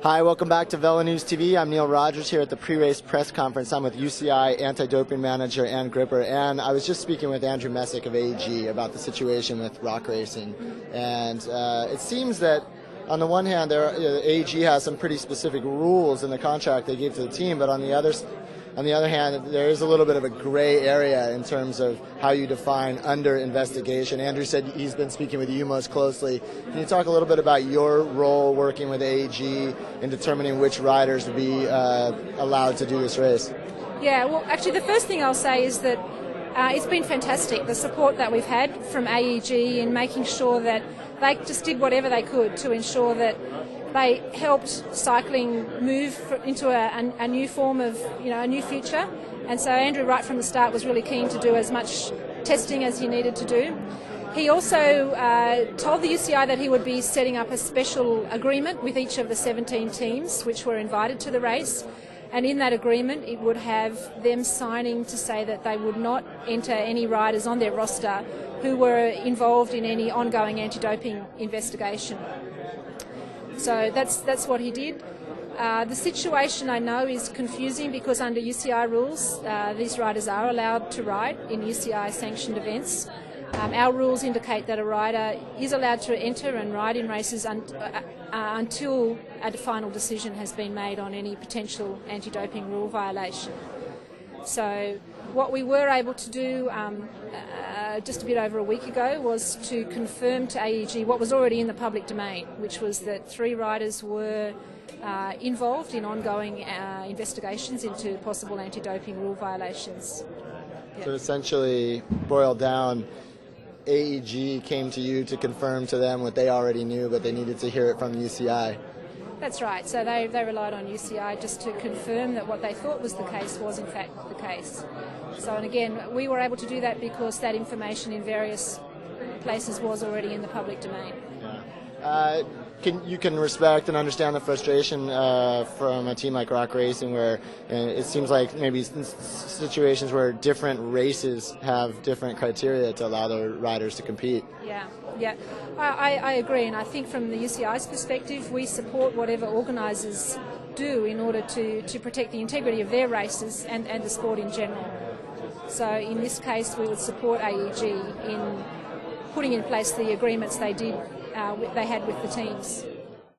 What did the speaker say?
Hi, welcome back to VeloNews TV. I'm Neil Rogers here at the pre-race press conference. I'm with UCI Anti-Doping Manager Ann Gripper, and I was just speaking with Andrew Messick of AEG about the situation with rock racing. And it seems that on the one hand, AEG has some pretty specific rules in the contract they gave to the team, but on the other hand, there is a little bit of a gray area in terms of how you define under investigation. Andrew said he's been speaking with you most closely. Can you talk a little bit about your role working with AEG in determining which riders would be allowed to do this race? Yeah, well, actually, the first thing I'll say is that it's been fantastic, the support that we've had from AEG in making sure that they just did whatever they could to ensure that they helped cycling move into a new form of, a new future. And so Andrew, right from the start, was really keen to do as much testing as he needed to do. He also told the UCI that he would be setting up a special agreement with each of the 17 teams which were invited to the race. And in that agreement, it would have them signing to say that they would not enter any riders on their roster who were involved in any ongoing anti-doping investigation. So that's what he did. The situation, I know, is confusing because under UCI rules, these riders are allowed to ride in UCI sanctioned events. Our rules indicate that a rider is allowed to enter and ride in races until a final decision has been made on any potential anti-doping rule violation. So what we were able to do just a bit over a week ago was to confirm to AEG what was already in the public domain, which was that 3 riders were involved in ongoing investigations into possible anti-doping rule violations. Yeah. So essentially, boiled down, AEG came to you to confirm to them what they already knew, but they needed to hear it from the UCI. That's right. So they relied on UCI just to confirm that what they thought was the case was in fact the case. So, and again, we were able to do that because that information in various places was already in the public domain. Yeah. You can respect and understand the frustration from a team like Rock Racing, where it seems like maybe situations where different races have different criteria to allow the riders to compete. Yeah, I agree, and I think from the UCI's perspective, we support whatever organisers do in order to protect the integrity of their races and the sport in general. So in this case, we would support AEG in putting in place the agreements they had with the teams.